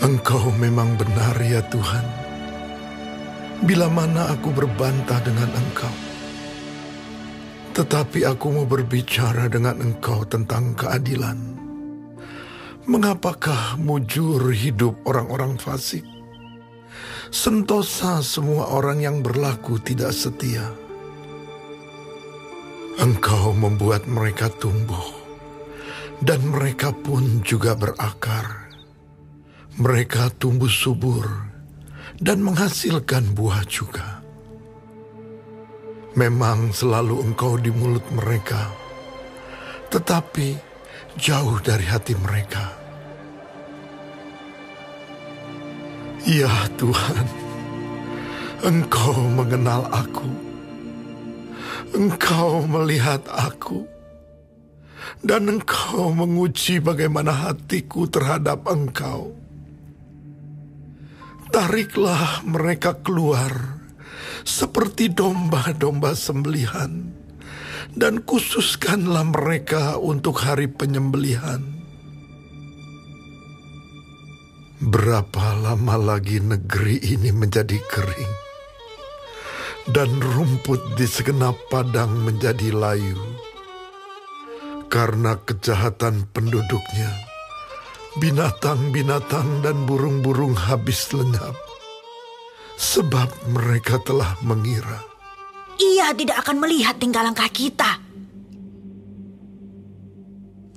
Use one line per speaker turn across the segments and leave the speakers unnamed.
Engkau memang benar ya Tuhan. Bila mana aku berbantah dengan Engkau, tetapi aku mau berbicara dengan Engkau tentang keadilan. Mengapakah mujur hidup orang-orang fasik? Sentosa semua orang yang berlaku tidak setia. Engkau membuat mereka tumbuh, dan mereka pun juga berakar. Mereka tumbuh subur dan menghasilkan buah juga. Memang selalu Engkau di mulut mereka, tetapi jauh dari hati mereka. Ya Tuhan, Engkau mengenal aku. Engkau melihat aku. Dan Engkau menguji bagaimana hatiku terhadap Engkau. Tariklah mereka keluar seperti domba-domba sembelihan, dan khususkanlah mereka untuk hari penyembelihan. Berapa lama lagi negeri ini menjadi kering, dan rumput di segenap padang menjadi layu, karena kejahatan penduduknya. Binatang-binatang dan burung-burung habis lenyap, sebab mereka telah mengira
Ia tidak akan melihat tingkah langkah kita.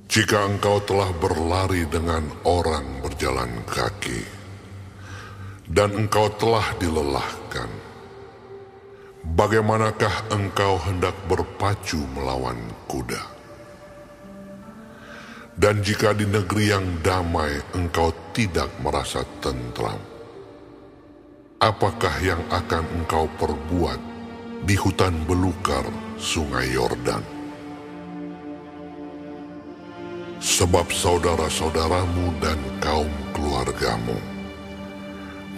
Jika engkau telah berlari dengan orang berjalan kaki, dan engkau telah dilelahkan, bagaimanakah engkau hendak berpacu melawan kuda? Dan jika di negeri yang damai engkau tidak merasa tentram, apakah yang akan engkau perbuat di hutan belukar sungai Yordan? Sebab saudara-saudaramu dan kaum keluargamu,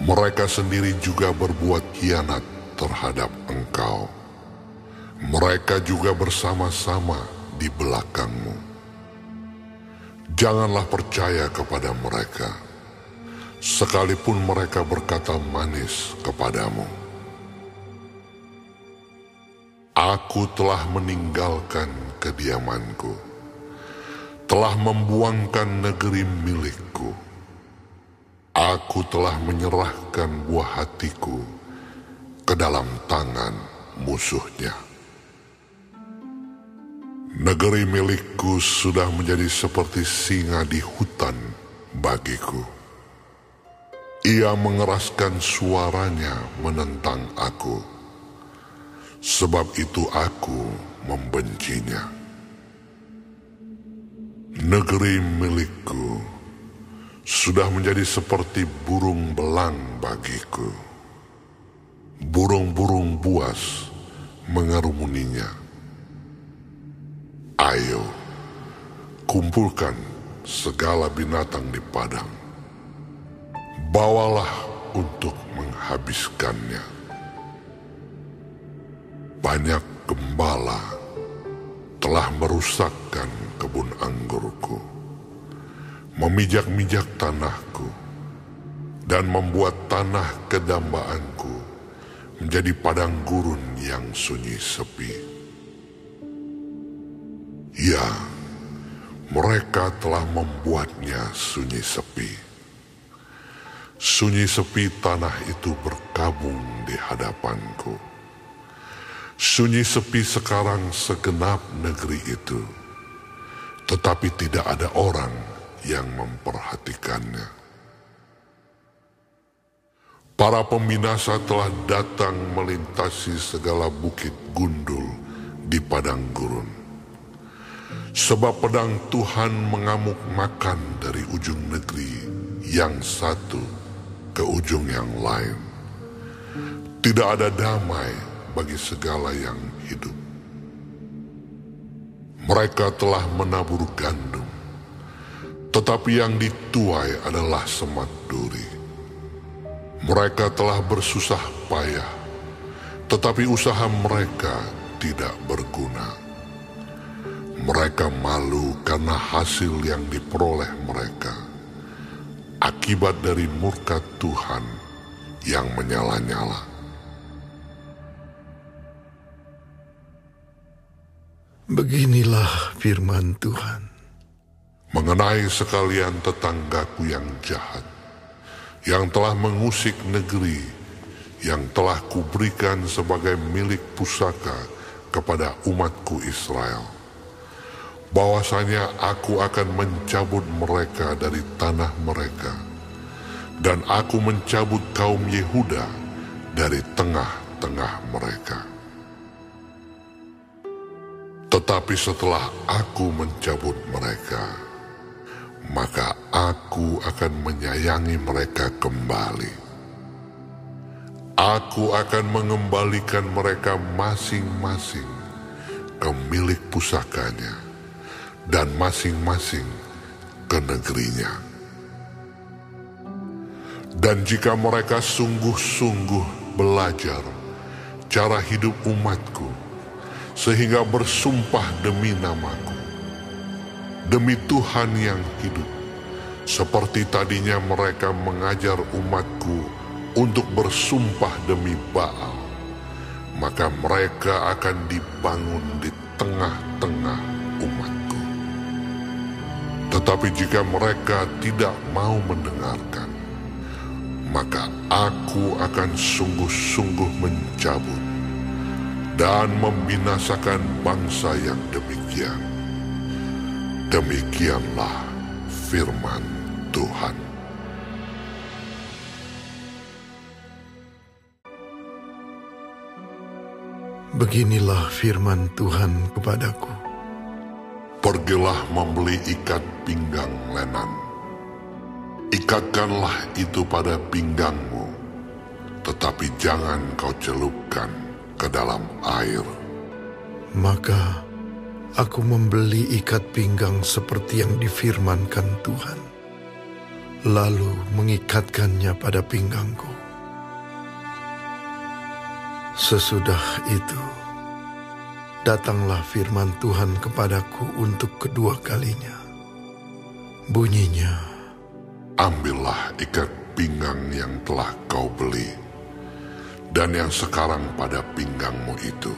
mereka sendiri juga berbuat khianat terhadap engkau. Mereka juga bersama-sama di belakangmu. Janganlah percaya kepada mereka, sekalipun mereka berkata manis kepadamu. Aku telah meninggalkan kediamanku, telah membuangkan negeri milikku. Aku telah menyerahkan buah hatiku ke dalam tangan musuhnya. Negeri milikku sudah menjadi seperti singa di hutan bagiku. Ia mengeraskan suaranya menentang aku, sebab itu aku membencinya. Negeri milikku sudah menjadi seperti burung belang bagiku. Burung-burung buas mengerumuninya. Ayo, kumpulkan segala binatang di padang. Bawalah untuk menghabiskannya. Banyak gembala telah merusakkan kebun anggurku, memijak-mijak tanahku, dan membuat tanah kedambaanku menjadi padang gurun yang sunyi sepi. Ya, mereka telah membuatnya sunyi sepi. Sunyi sepi tanah itu berkabung di hadapanku. Sunyi sepi sekarang segenap negeri itu, tetapi tidak ada orang yang memperhatikannya. Para pembinasa telah datang melintasi segala bukit gundul di padang gurun. Sebab pedang Tuhan mengamuk makan dari ujung negeri yang satu ke ujung yang lain. Tidak ada damai bagi segala yang hidup. Mereka telah menabur gandum, tetapi yang dituai adalah semak duri. Mereka telah bersusah payah, tetapi usaha mereka tidak berguna. Mereka malu karena hasil yang diperoleh mereka. akibat dari murka Tuhan yang menyala-nyala.
Beginilah firman Tuhan.
Mengenai sekalian tetanggaku yang jahat, yang telah mengusik negeri, yang telah kuberikan sebagai milik pusaka kepada umatku Israel, bahwasanya aku akan mencabut mereka dari tanah mereka, dan aku mencabut kaum Yehuda dari tengah-tengah mereka. Tetapi setelah aku mencabut mereka, maka aku akan menyayangi mereka kembali. Aku akan mengembalikan mereka masing-masing ke milik pusakanya, dan masing-masing ke negerinya. Dan jika mereka sungguh-sungguh belajar cara hidup umatku, sehingga bersumpah demi namaku, demi Tuhan yang hidup, seperti tadinya mereka mengajar umatku untuk bersumpah demi Baal, maka mereka akan dibangun di tengah-tengah umatku. Tetapi jika mereka tidak mau mendengarkan, maka aku akan sungguh-sungguh mencabut dan membinasakan bangsa yang demikian. Demikianlah firman Tuhan.
Beginilah firman Tuhan kepadaku.
Pergilah membeli ikat pinggang lenan. Ikatkanlah itu pada pinggangmu, tetapi jangan kau celupkan ke dalam air.
Maka aku membeli ikat pinggang seperti yang difirmankan Tuhan, lalu mengikatkannya pada pinggangku. Sesudah itu, datanglah firman Tuhan kepadaku untuk kedua kalinya. Bunyinya,
ambillah ikat pinggang yang telah kau beli, dan yang sekarang pada pinggangmu itu.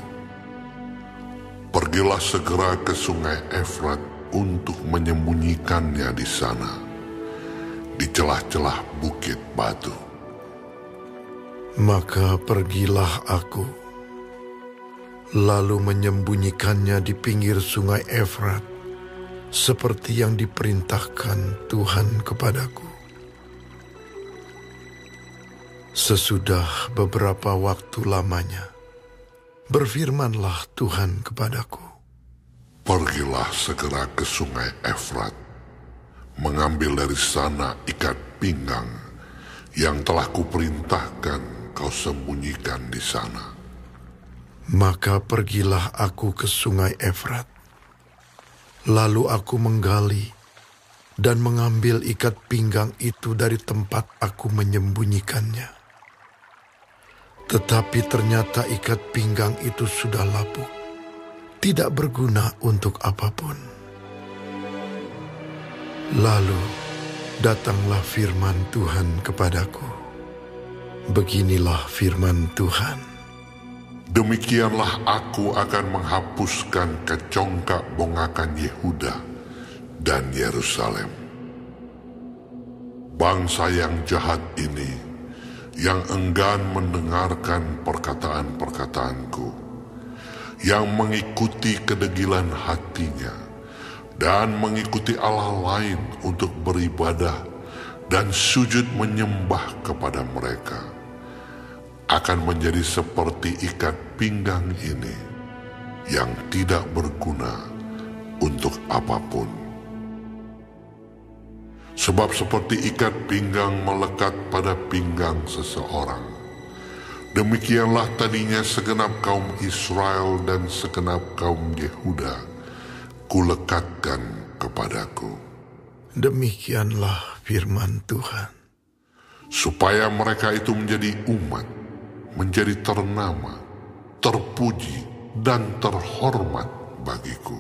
Pergilah segera ke sungai Efrat untuk menyembunyikannya di sana, di celah-celah bukit batu.
Maka pergilah aku, lalu menyembunyikannya di pinggir sungai Efrat, seperti yang diperintahkan Tuhan kepadaku. Sesudah beberapa waktu lamanya, berfirmanlah Tuhan kepadaku,
pergilah segera ke sungai Efrat, mengambil dari sana ikat pinggang yang telah kuperintahkan kau sembunyikan di sana.
Maka pergilah aku ke sungai Efrat, lalu aku menggali dan mengambil ikat pinggang itu dari tempat aku menyembunyikannya. Tetapi ternyata ikat pinggang itu sudah lapuk, tidak berguna untuk apapun. Lalu datanglah firman Tuhan kepadaku. Beginilah firman Tuhan.
Demikianlah aku akan menghapuskan kecongkak bongakan Yehuda dan Yerusalem. Bangsa yang jahat ini, yang enggan mendengarkan perkataan-perkataanku, yang mengikuti kedegilan hatinya, dan mengikuti Allah lain untuk beribadah dan sujud menyembah kepada mereka, akan menjadi seperti ikat pinggang ini yang tidak berguna untuk apapun. Sebab seperti ikat pinggang melekat pada pinggang seseorang, demikianlah tadinya segenap kaum Israel dan segenap kaum Yehuda kulekatkan kepadaku.
Demikianlah firman Tuhan.
Supaya mereka itu menjadi umat, menjadi ternama, terpuji, dan terhormat bagiku.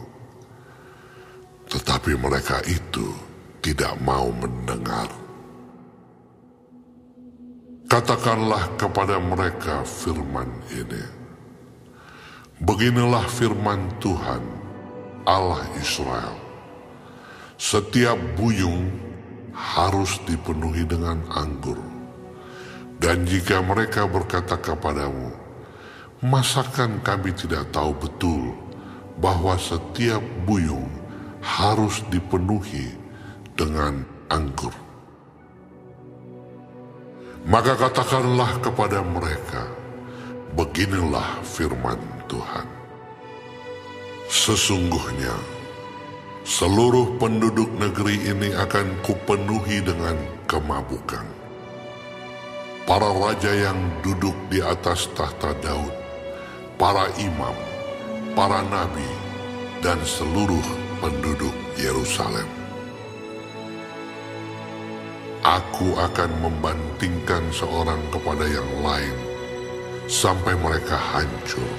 Tetapi mereka itu tidak mau mendengar. Katakanlah kepada mereka firman ini. Beginilah firman Tuhan, Allah Israel. Setiap buyung harus dipenuhi dengan anggur. Dan jika mereka berkata kepadamu, masakan kami tidak tahu betul bahwa setiap buyung harus dipenuhi dengan anggur? Maka katakanlah kepada mereka, beginilah firman Tuhan. Sesungguhnya, seluruh penduduk negeri ini akan kupenuhi dengan kemabukan. Para raja yang duduk di atas tahta Daud, para imam, para nabi, dan seluruh penduduk Yerusalem. Aku akan membantingkan seorang kepada yang lain sampai mereka hancur.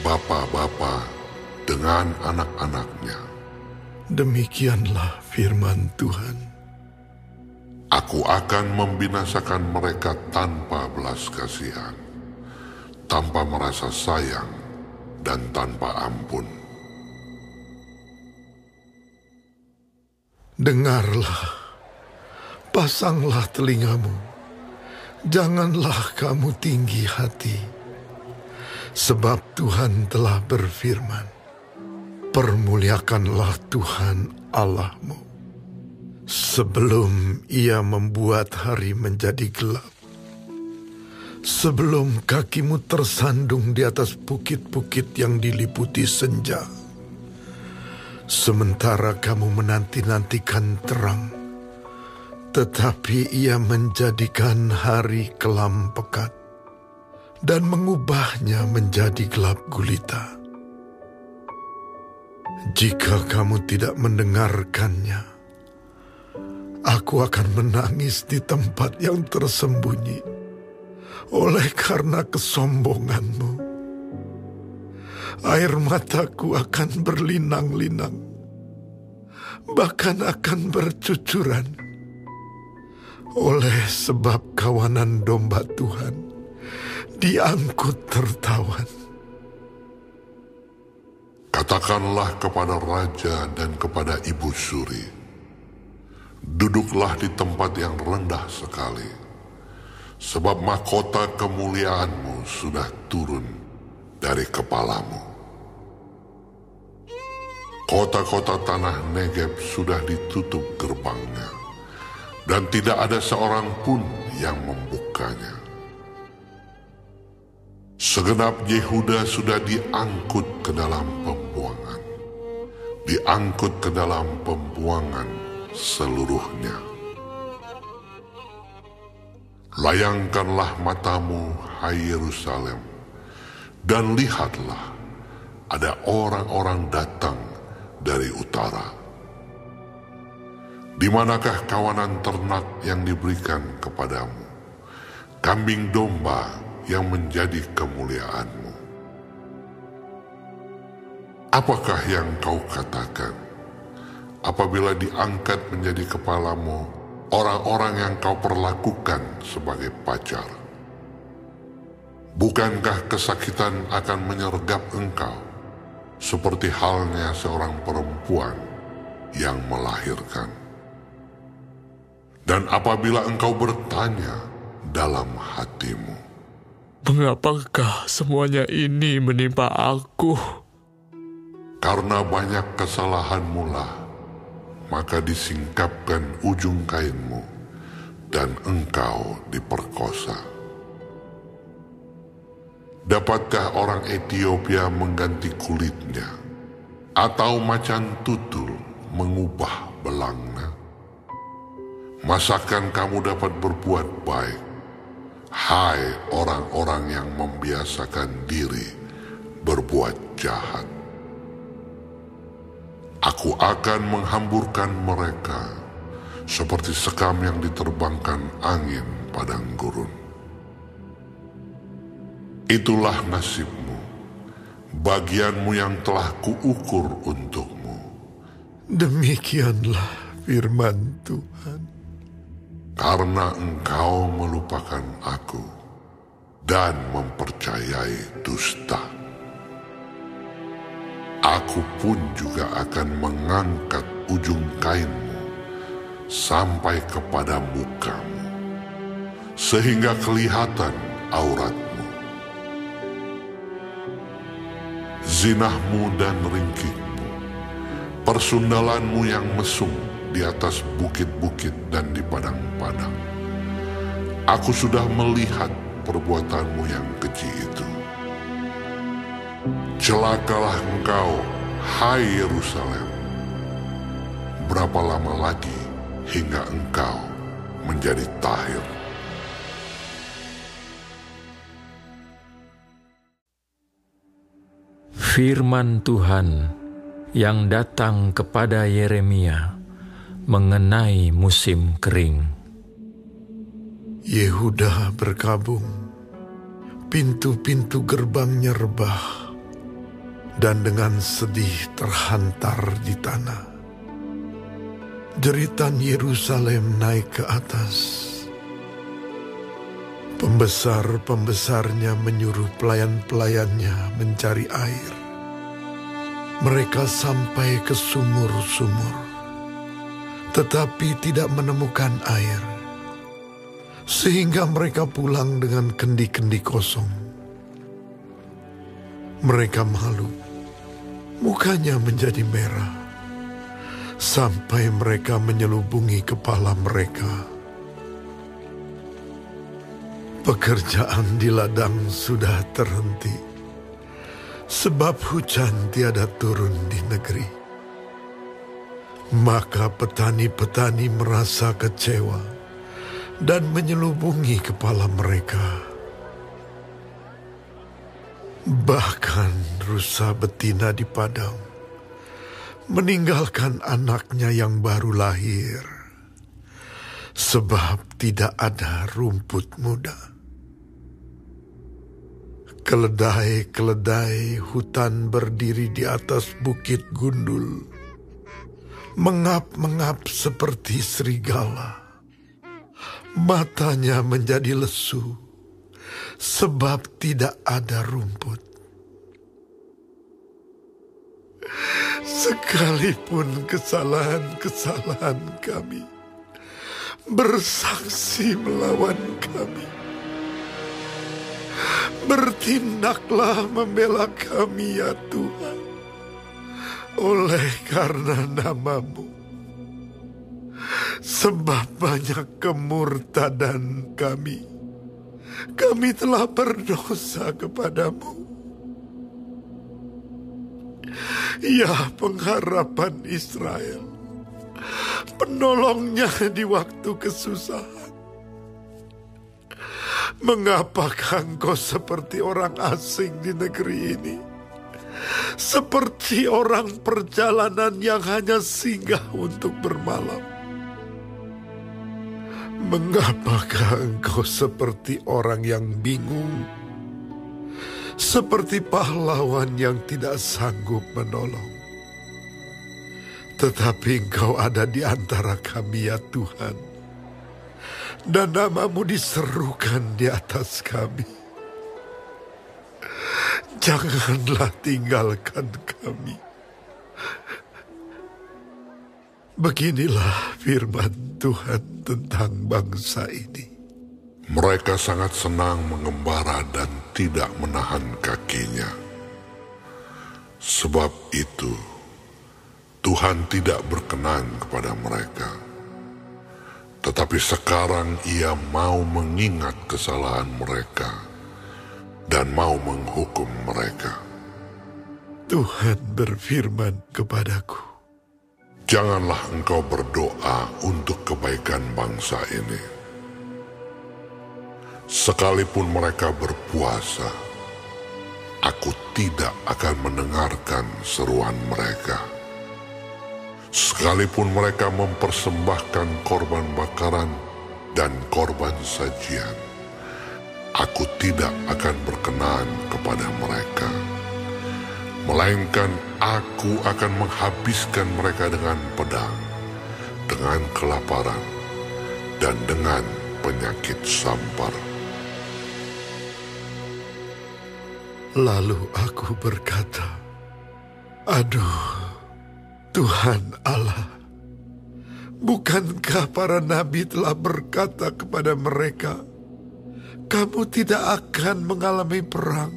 Bapa-bapa dengan anak-anaknya.
Demikianlah firman Tuhan.
Aku akan membinasakan mereka tanpa belas kasihan, tanpa merasa sayang, dan tanpa ampun.
Dengarlah, pasanglah telingamu, janganlah kamu tinggi hati, sebab Tuhan telah berfirman, permuliakanlah Tuhan Allahmu, sebelum Ia membuat hari menjadi gelap, sebelum kakimu tersandung di atas bukit-bukit yang diliputi senja, sementara kamu menanti-nantikan terang, tetapi Ia menjadikan hari kelam pekat dan mengubahnya menjadi gelap gulita. Jika kamu tidak mendengarkannya, aku akan menangis di tempat yang tersembunyi oleh karena kesombonganmu. Air mataku akan berlinang-linang, bahkan akan bercucuran, oleh sebab kawanan domba Tuhan diangkut tertawan.
Katakanlah kepada raja dan kepada ibu suri, duduklah di tempat yang rendah sekali, sebab mahkota kemuliaanmu sudah turun dari kepalamu. Kota-kota tanah Negeb sudah ditutup gerbangnya, dan tidak ada seorang pun yang membukanya. Segenap Yehuda sudah diangkut ke dalam pembuangan, diangkut ke dalam pembuangan seluruhnya. Layangkanlah matamu, hai Yerusalem, dan lihatlah, ada orang-orang datang dari utara. Di manakah kawanan ternak yang diberikan kepadamu, kambing domba yang menjadi kemuliaanmu? Apakah yang kau katakan apabila diangkat menjadi kepalamu orang-orang yang kau perlakukan sebagai pacar? Bukankah kesakitan akan menyergap engkau seperti halnya seorang perempuan yang melahirkan? Dan apabila engkau bertanya dalam hatimu,
mengapakah semuanya ini menimpa aku?
Karena banyak kesalahanmu lah, maka disingkapkan ujung kainmu, dan engkau diperkosa. Dapatkah orang Ethiopia mengganti kulitnya, atau macan tutul mengubah belangnya? Masakan kamu dapat berbuat baik, hai orang-orang yang membiasakan diri berbuat jahat? Aku akan menghamburkan mereka seperti sekam yang diterbangkan angin padang gurun. Itulah nasibmu, bagianmu yang telah kuukur untukmu.
Demikianlah firman Tuhan.
karena engkau melupakan aku dan mempercayai dusta. Aku pun juga akan mengangkat ujung kainmu sampai kepada mukamu, sehingga kelihatan auratmu. Zinahmu dan ringkihmu, persundalanmu yang mesum di atas bukit-bukit dan di padang-padang. Aku sudah melihat perbuatanmu yang keji itu. Celakalah engkau, hai Yerusalem. Berapa lama lagi hingga engkau menjadi tahir?
Firman Tuhan yang datang kepada Yeremia mengenai musim kering.
Yehuda berkabung, pintu-pintu gerbangnya rebah, dan dengan sedih terhantar di tanah. Jeritan Yerusalem naik ke atas. Pembesar-pembesarnya menyuruh pelayan-pelayannya mencari air. Mereka sampai ke sumur-sumur, tetapi tidak menemukan air, sehingga mereka pulang dengan kendi-kendi kosong. Mereka malu, mukanya menjadi merah, sampai mereka menyelubungi kepala mereka. Pekerjaan di ladang sudah terhenti, sebab hujan tiada turun di negeri. Maka petani-petani merasa kecewa dan menyelubungi kepala mereka. Bahkan rusa betina di padang meninggalkan anaknya yang baru lahir, sebab tidak ada rumput muda. Keledai-keledai hutan berdiri di atas bukit gundul, mengap-mengap seperti serigala. Matanya menjadi lesu, sebab tidak ada rumput. Sekalipun kesalahan-kesalahan kami bersaksi melawan kami, bertindaklah membela kami ya Tuhan, oleh karena nama-Mu. Sebab banyak kemurtadan kami telah berdosa kepadamu. Ya pengharapan Israel, penolongnya di waktu kesusahan. Mengapakah engkau seperti orang asing di negeri ini? Seperti orang perjalanan yang hanya singgah untuk bermalam. Mengapakah engkau seperti orang yang bingung? Seperti pahlawan yang tidak sanggup menolong. Tetapi engkau ada di antara kami ya Tuhan, dan nama-Mu diserukan di atas kami. Janganlah tinggalkan kami. Beginilah firman Tuhan tentang bangsa ini.
Mereka sangat senang mengembara dan tidak menahan kakinya. Sebab itu, Tuhan tidak berkenan kepada mereka. Tetapi sekarang Ia mau mengingat kesalahan mereka dan mau menghukum mereka.
Tuhan berfirman kepadaku,
janganlah engkau berdoa untuk kebaikan bangsa ini. Sekalipun mereka berpuasa, aku tidak akan mendengarkan seruan mereka. Sekalipun mereka mempersembahkan korban bakaran dan korban sajian, aku tidak akan berkenan kepada mereka. Melainkan aku akan menghabiskan mereka dengan pedang, dengan kelaparan, dan dengan penyakit sampar.
Lalu aku berkata, "Aduh, Tuhan Allah, bukankah para nabi telah berkata kepada mereka, kamu tidak akan mengalami perang,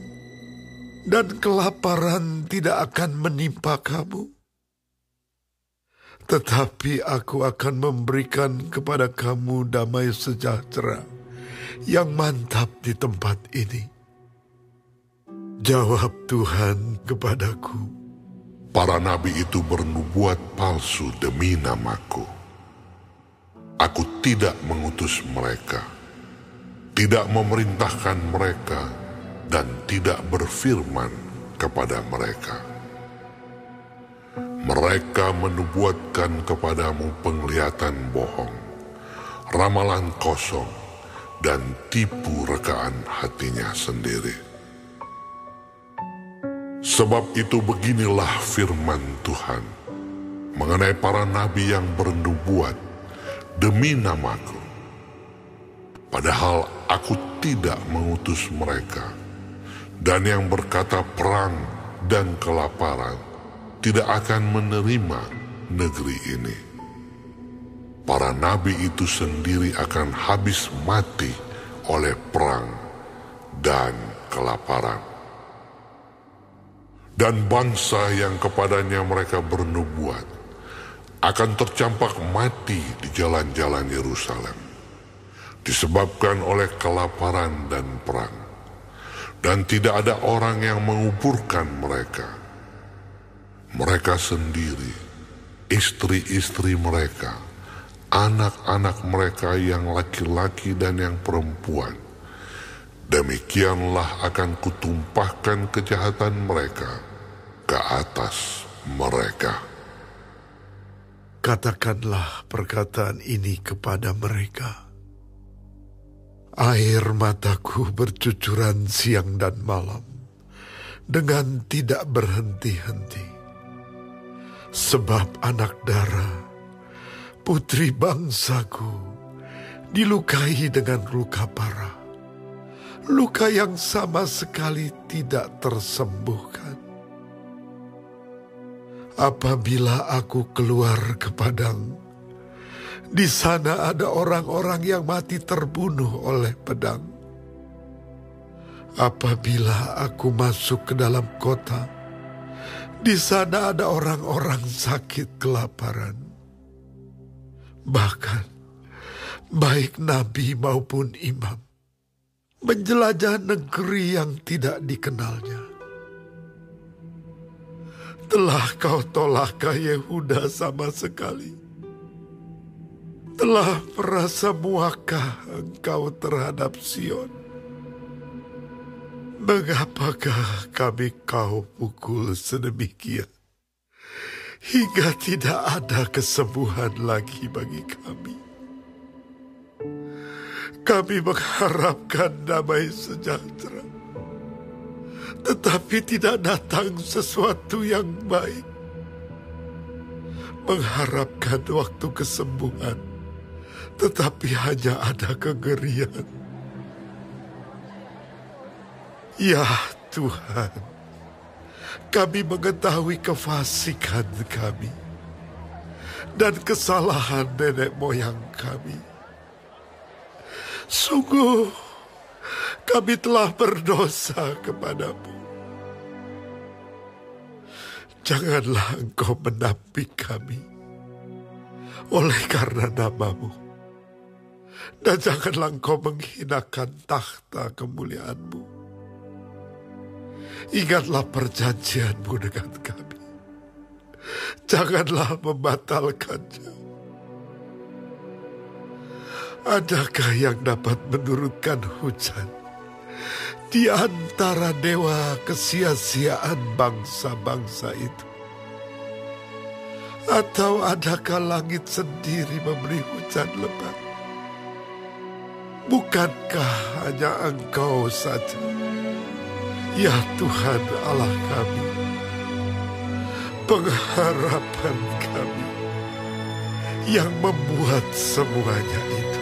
dan kelaparan tidak akan menimpa kamu? Tetapi aku akan memberikan kepada kamu damai sejahtera yang mantap di tempat ini." Jawab Tuhan kepadaku,
Para nabi itu bernubuat palsu demi namaku. Aku tidak mengutus mereka, tidak memerintahkan mereka, dan tidak berfirman kepada mereka. Mereka menubuatkan kepadamu penglihatan bohong, ramalan kosong, dan tipu rekaan hatinya sendiri. Sebab itu beginilah firman Tuhan mengenai para nabi yang bernubuat demi namaku. Padahal aku tidak mengutus mereka, dan yang berkata perang dan kelaparan tidak akan menerima negeri ini. Para nabi itu sendiri akan habis mati oleh perang dan kelaparan. Dan bangsa yang kepadanya mereka bernubuat akan tercampak mati di jalan-jalan Yerusalem, disebabkan oleh kelaparan dan perang, dan tidak ada orang yang menguburkan mereka. Mereka sendiri, istri-istri mereka, anak-anak mereka yang laki-laki dan yang perempuan, demikianlah akan kutumpahkan kejahatan mereka ke atas mereka.
Katakanlah perkataan ini kepada mereka. Air mataku bercucuran siang dan malam, dengan tidak berhenti-henti. Sebab anak dara, putri bangsaku, dilukai dengan luka parah, luka yang sama sekali tidak tersembuhkan. Apabila aku keluar ke padang, di sana ada orang-orang yang mati terbunuh oleh pedang. Apabila aku masuk ke dalam kota, di sana ada orang-orang sakit kelaparan. Bahkan, baik nabi maupun imam, menjelajah negeri yang tidak dikenalnya. Telah kau tolakkah Yehuda sama sekali? Telah merasa muakah engkau terhadap Sion? Mengapakah kami kau pukul sedemikian, hingga tidak ada kesembuhan lagi bagi kami? Kami mengharapkan damai sejahtera, tetapi tidak datang sesuatu yang baik. Mengharapkan waktu kesembuhan, tetapi hanya ada kengerian. Ya Tuhan, kami mengetahui kefasikan kami dan kesalahan nenek moyang kami. Sungguh, kami telah berdosa kepadamu. Janganlah engkau menampik kami oleh karena namamu, dan janganlah engkau menghinakan takhta kemuliaanmu. Ingatlah perjanjianmu dengan kami, janganlah membatalkannya. Adakah yang dapat menurunkan hujan di antara dewa kesia-siaan bangsa-bangsa itu? Atau adakah langit sendiri memberi hujan lebat? Bukankah hanya Engkau saja, ya Tuhan Allah kami, pengharapan kami, yang membuat semuanya itu?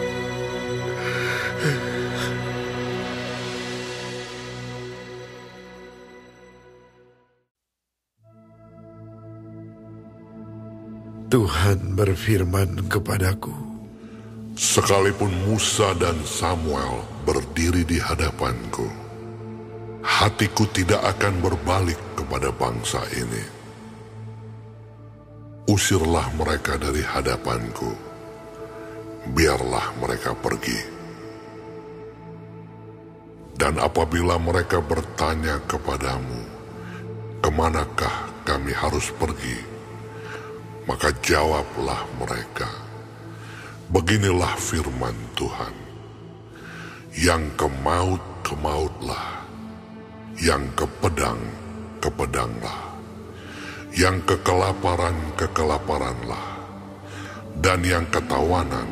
Tuhan berfirman kepadaku,
Sekalipun Musa dan Samuel berdiri di hadapanku, hatiku tidak akan berbalik kepada bangsa ini. Usirlah mereka dari hadapanku, biarlah mereka pergi. Dan apabila mereka bertanya kepadamu, kemanakah kami harus pergi? Maka jawablah mereka, beginilah firman Tuhan, yang ke maut, ke mautlah, yang ke pedang, ke pedanglah, yang ke kelaparan, ke kelaparanlah, dan yang ketawanan,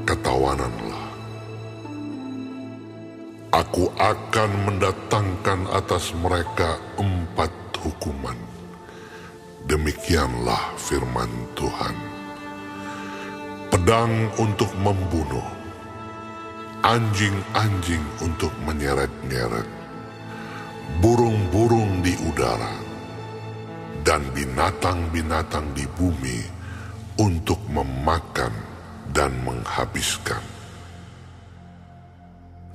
ketawananlah. Aku akan mendatangkan atas mereka 4 hukuman. Demikianlah firman Tuhan. Pedang untuk membunuh, anjing-anjing untuk menyeret-nyeret, burung-burung di udara, dan binatang-binatang di bumi untuk memakan dan menghabiskan.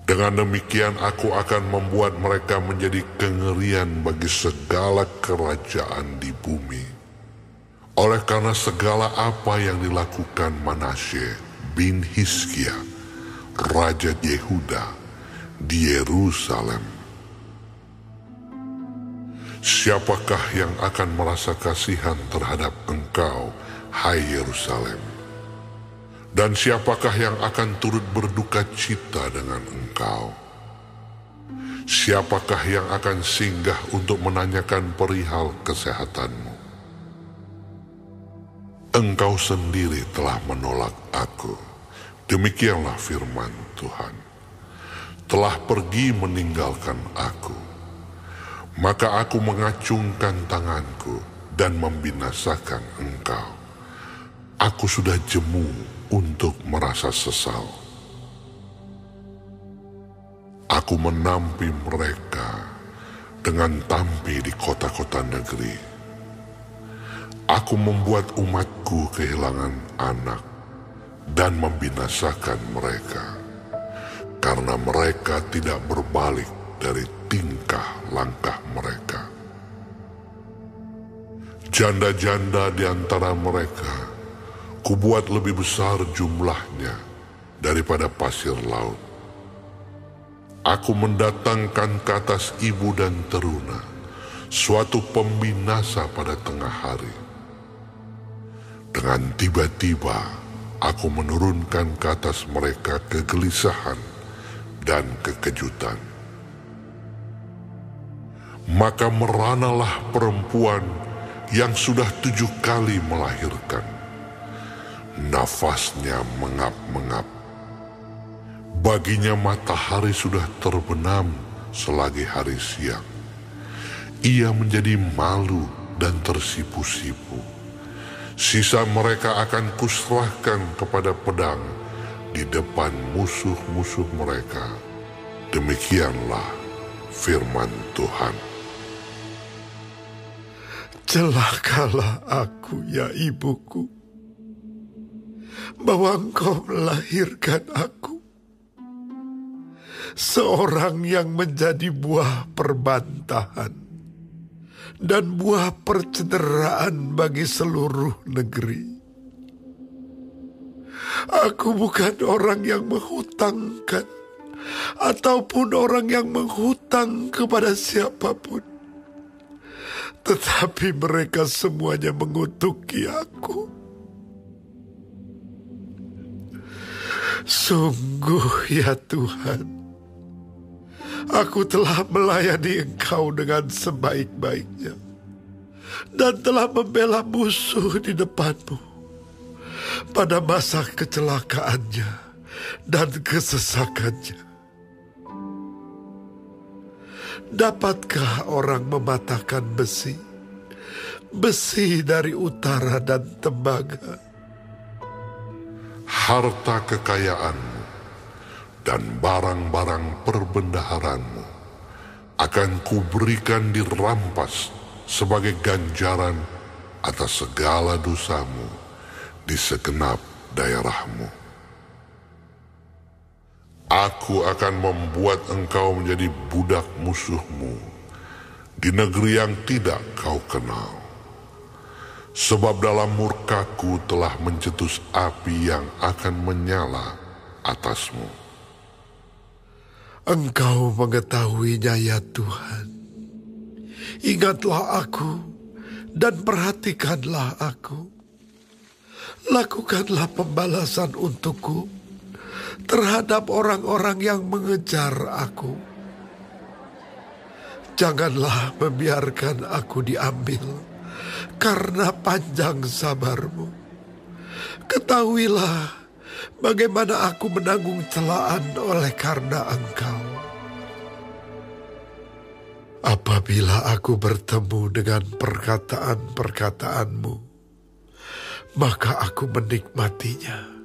Dengan demikian aku akan membuat mereka menjadi kengerian bagi segala kerajaan di bumi. Oleh karena segala apa yang dilakukan Manasye bin Hizkia, Raja Yehuda, di Yerusalem. Siapakah yang akan merasa kasihan terhadap engkau, hai Yerusalem? Dan siapakah yang akan turut berduka cita dengan engkau? Siapakah yang akan singgah untuk menanyakan perihal kesehatanmu? Engkau sendiri telah menolak aku. Demikianlah firman Tuhan. Telah pergi meninggalkan aku. Maka aku mengacungkan tanganku dan membinasakan engkau. Aku sudah jemu untuk merasa sesal. Aku menampi mereka dengan tampi di kota-kota negeri. Aku membuat umatku kehilangan anak dan membinasakan mereka, karena mereka tidak berbalik dari tingkah langkah mereka. Janda-janda di antara mereka kubuat lebih besar jumlahnya daripada pasir laut. Aku mendatangkan ke atas ibu dan teruna suatu pembinasa pada tengah hari. Dengan tiba-tiba aku menurunkan ke atas mereka kegelisahan dan kekejutan. Maka meranalah perempuan yang sudah 7 kali melahirkan. Nafasnya mengap-mengap. Baginya matahari sudah terbenam selagi hari siang. Ia menjadi malu dan tersipu-sipu. Sisa mereka akan kuserahkan kepada pedang di depan musuh-musuh mereka. Demikianlah firman Tuhan.
Celakalah aku, ya ibuku, bahwa engkau melahirkan aku, seorang yang menjadi buah perbantahan dan buah percederaan bagi seluruh negeri. Aku bukan orang yang menghutangkan ataupun orang yang menghutang kepada siapapun, tetapi mereka semuanya mengutuki aku. Sungguh ya Tuhan, aku telah melayani Engkau dengan sebaik-baiknya dan telah membela musuh di depan-Mu pada masa kecelakaannya dan kesesakannya. Dapatkah orang mematahkan besi, besi dari utara dan tembaga?
Harta kekayaanmu dan barang-barang perbendaharanmu akan kuberikan dirampas sebagai ganjaran atas segala dosamu di segenap daerahmu. Aku akan membuat engkau menjadi budak musuhmu di negeri yang tidak kau kenal. Sebab dalam murkaku telah mencetus api yang akan menyala atasmu.
Engkau mengetahuinya ya Tuhan. Ingatlah aku dan perhatikanlah aku. Lakukanlah pembalasan untukku terhadap orang-orang yang mengejar aku. Janganlah membiarkan aku diambil karena panjang sabarmu. Ketahuilah bagaimana aku menanggung celaan oleh karena Engkau. Apabila aku bertemu dengan perkataan-perkataanmu, maka aku menikmatinya.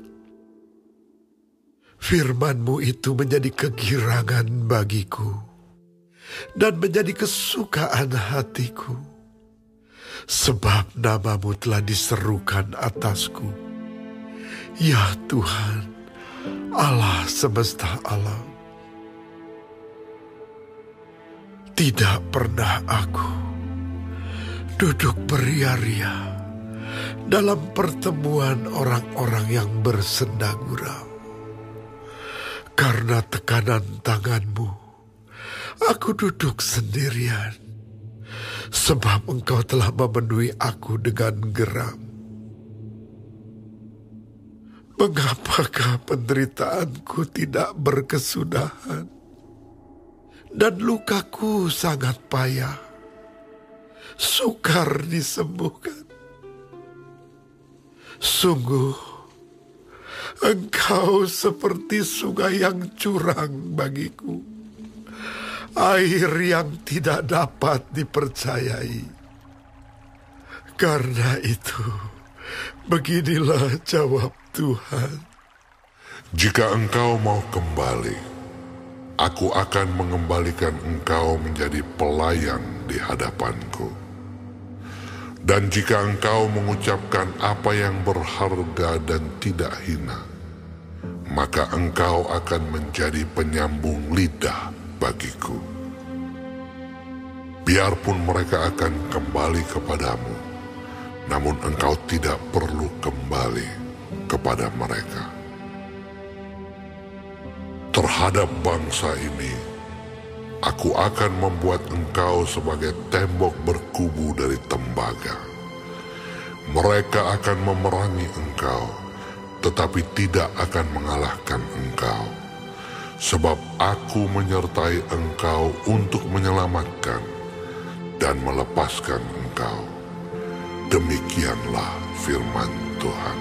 Firman-Mu itu menjadi kegirangan bagiku dan menjadi kesukaan hatiku. Sebab nama-Mu telah diserukan atasku. Ya Tuhan, Allah semesta alam. Tidak pernah aku duduk beria-ria dalam pertemuan orang-orang yang bersenda gurau. Karena tekanan tangan-Mu, aku duduk sendirian. Sebab Engkau telah memenuhi aku dengan geram. Mengapakah penderitaanku tidak berkesudahan? Dan lukaku sangat payah, sukar disembuhkan. Sungguh, Engkau seperti sungai yang curang bagiku, air yang tidak dapat dipercayai. Karena itu, beginilah jawab Tuhan.
Jika engkau mau kembali, aku akan mengembalikan engkau menjadi pelayan di hadapanku. Dan jika engkau mengucapkan apa yang berharga dan tidak hina, maka engkau akan menjadi penyambung lidah bagiku. Biarpun mereka akan kembali kepadamu, namun engkau tidak perlu kembali kepada mereka. Terhadap bangsa ini, aku akan membuat engkau sebagai tembok berkubu dari tembaga. Mereka akan memerangi engkau, tetapi tidak akan mengalahkan engkau. Sebab aku menyertai engkau untuk menyelamatkan dan melepaskan engkau. Demikianlah firman Tuhan.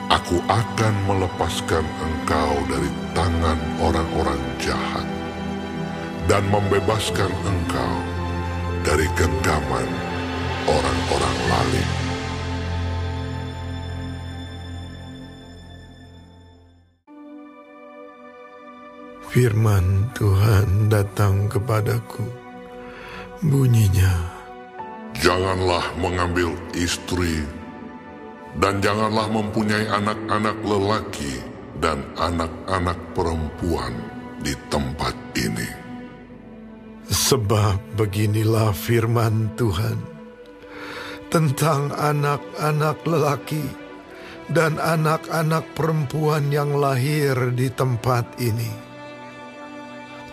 Aku akan melepaskan engkau dari tangan orang-orang jahat dan membebaskan engkau dari genggaman orang-orang lalim.
Firman Tuhan datang kepadaku. Bunyinya,
janganlah mengambil istri, dan janganlah mempunyai anak-anak lelaki dan anak-anak perempuan di tempat ini.
Sebab beginilah firman Tuhan tentang anak-anak lelaki dan anak-anak perempuan yang lahir di tempat ini.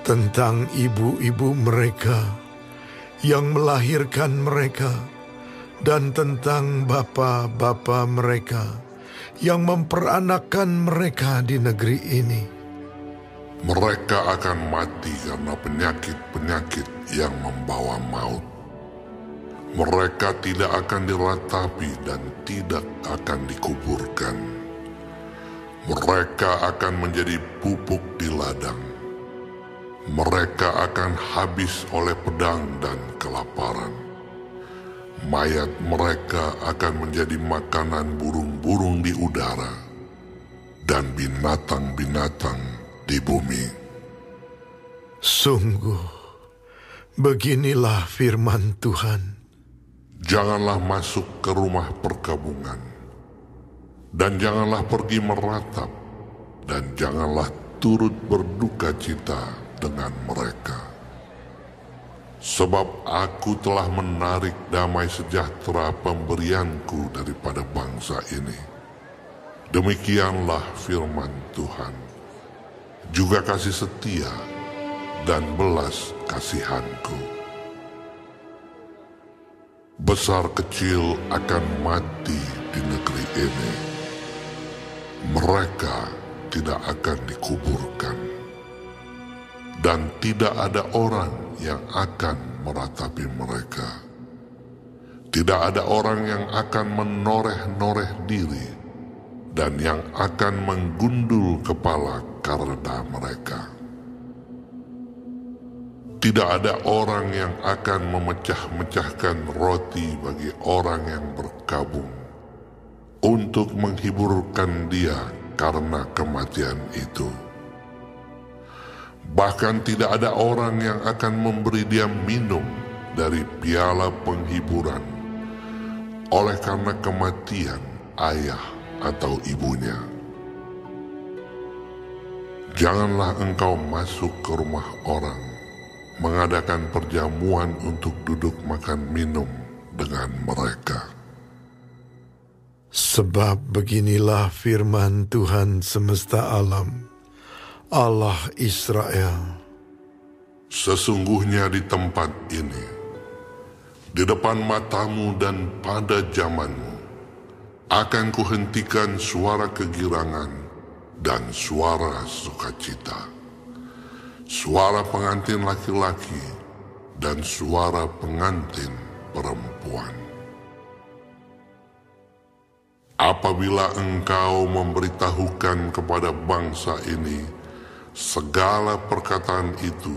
Tentang ibu-ibu mereka yang melahirkan mereka, dan tentang bapa-bapa mereka yang memperanakkan mereka di negeri ini.
Mereka akan mati karena penyakit-penyakit yang membawa maut. Mereka tidak akan diratapi dan tidak akan dikuburkan. Mereka akan menjadi pupuk di ladang. Mereka akan habis oleh pedang dan kelaparan. Mayat mereka akan menjadi makanan burung-burung di udara dan binatang-binatang di bumi.
Sungguh, beginilah firman Tuhan.
Janganlah masuk ke rumah perkabungan, dan janganlah pergi meratap, dan janganlah turut berduka cita dengan mereka. Sebab aku telah menarik damai sejahtera pemberianku daripada bangsa ini. Demikianlah firman Tuhan. Juga kasih setia dan belas kasihanku. Besar kecil akan mati di negeri ini. Mereka tidak akan dikuburkan, dan tidak ada orang yang akan meratapi mereka. Tidak ada orang yang akan menoreh-noreh diri, dan yang akan menggundul kepala karena mereka. Tidak ada orang yang akan memecah-mecahkan roti bagi orang yang berkabung untuk menghiburkan dia karena kematian itu. Bahkan tidak ada orang yang akan memberi dia minum dari piala penghiburan oleh karena kematian ayah atau ibunya. Janganlah engkau masuk ke rumah orang mengadakan perjamuan untuk duduk makan minum dengan mereka.
Sebab beginilah firman Tuhan semesta alam, Allah Israel.
Sesungguhnya di tempat ini, di depan matamu dan pada zamanmu, akan kuhentikan suara kegirangan dan suara sukacita, suara pengantin laki-laki dan suara pengantin perempuan. Apabila engkau memberitahukan kepada bangsa ini segala perkataan itu,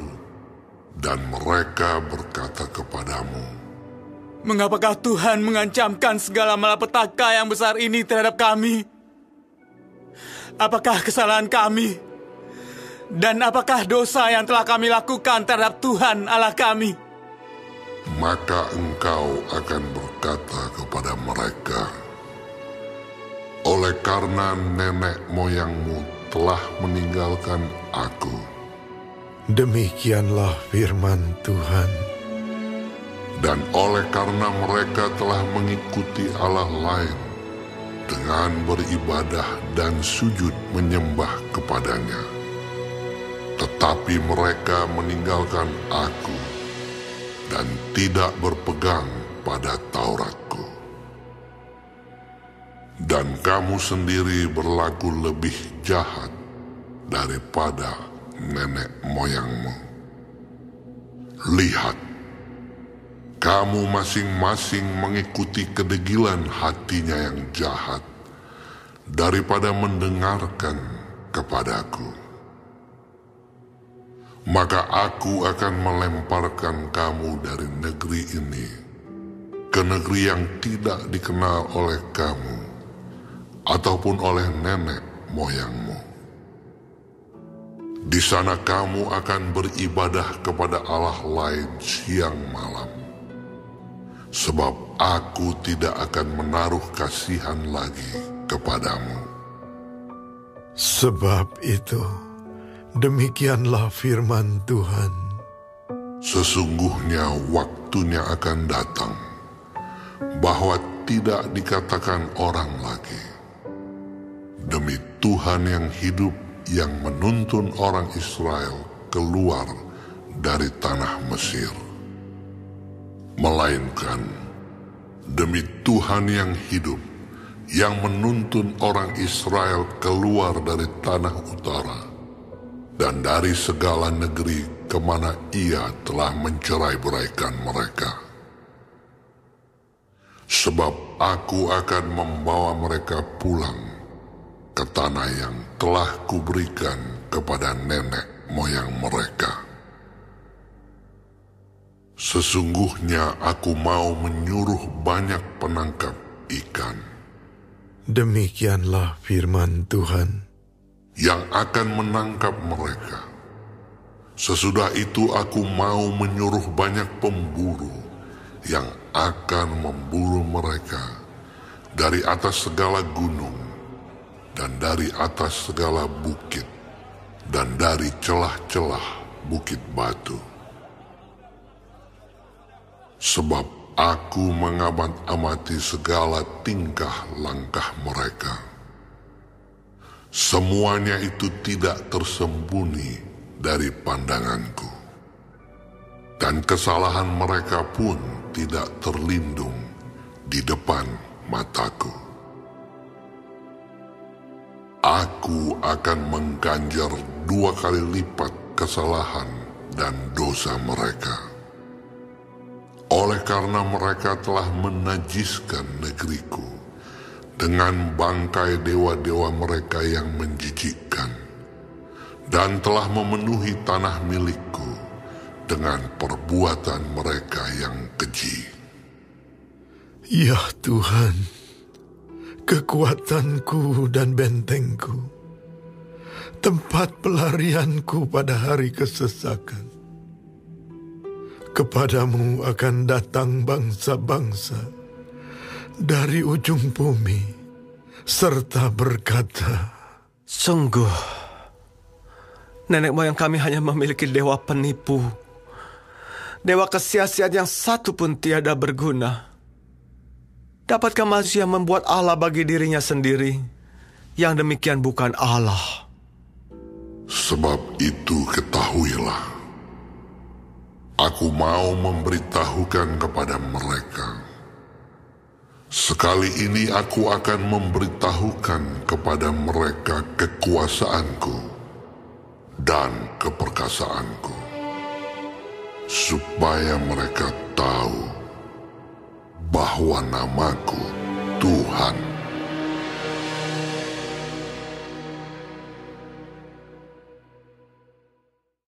dan mereka berkata kepadamu,
"Mengapakah Tuhan mengancamkan segala malapetaka yang besar ini terhadap kami? Apakah kesalahan kami? Dan apakah dosa yang telah kami lakukan terhadap Tuhan Allah kami?"
Maka engkau akan berkata kepada mereka, "Oleh karena nenek moyangmu telah meninggalkan aku."
Demikianlah firman Tuhan.
Dan oleh karena mereka telah mengikuti Allah lain dengan beribadah dan sujud menyembah kepadanya, tetapi mereka meninggalkan aku dan tidak berpegang pada Tauratku. Dan kamu sendiri berlaku lebih jahat daripada nenek moyangmu. Lihat, kamu masing-masing mengikuti kedegilan hatinya yang jahat daripada mendengarkan kepadaku. Maka aku akan melemparkan kamu dari negeri ini ke negeri yang tidak dikenal oleh kamu ataupun oleh nenek moyangmu. Di sana kamu akan beribadah kepada Allah lain siang malam, sebab aku tidak akan menaruh kasihan lagi kepadamu.
Sebab itu, demikianlah firman Tuhan.
Sesungguhnya waktunya akan datang, bahwa tidak dikatakan orang lagi, demi Tuhan yang hidup yang menuntun orang Israel keluar dari tanah Mesir. Melainkan, demi Tuhan yang hidup yang menuntun orang Israel keluar dari tanah utara dan dari segala negeri kemana ia telah mencerai-beraikan mereka. Sebab aku akan membawa mereka pulang ke tanah yang telah kuberikan kepada nenek moyang mereka. Sesungguhnya aku mau menyuruh banyak penangkap ikan.
Demikianlah firman Tuhan.
Yang akan menangkap mereka. Sesudah itu aku mau menyuruh banyak pemburu yang akan memburu mereka dari atas segala gunung dan dari atas segala bukit dan dari celah-celah bukit batu. Sebab aku mengamat-amati segala tingkah langkah mereka. Semuanya itu tidak tersembunyi dari pandanganku, dan kesalahan mereka pun tidak terlindung di depan mataku. Aku akan mengganjar 2 kali lipat kesalahan dan dosa mereka, oleh karena mereka telah menajiskan negeriku dengan bangkai dewa-dewa mereka yang menjijikkan, dan telah memenuhi tanah milikku dengan perbuatan mereka yang keji.
Ya Tuhan, kekuatanku dan bentengku, tempat pelarianku pada hari kesesakan. Kepadamu akan datang bangsa-bangsa dari ujung bumi, serta berkata,
sungguh, nenek moyang kami hanya memiliki dewa penipu, dewa kesia-siaan yang satu pun tiada berguna. Dapatkah manusia membuat Allah bagi dirinya sendiri? Yang demikian bukan Allah.
Sebab itu ketahuilah, aku mau memberitahukan kepada mereka. Sekali ini aku akan memberitahukan kepada mereka kekuasaanku dan keperkasaanku, supaya mereka tahu bahwa namaku Tuhan.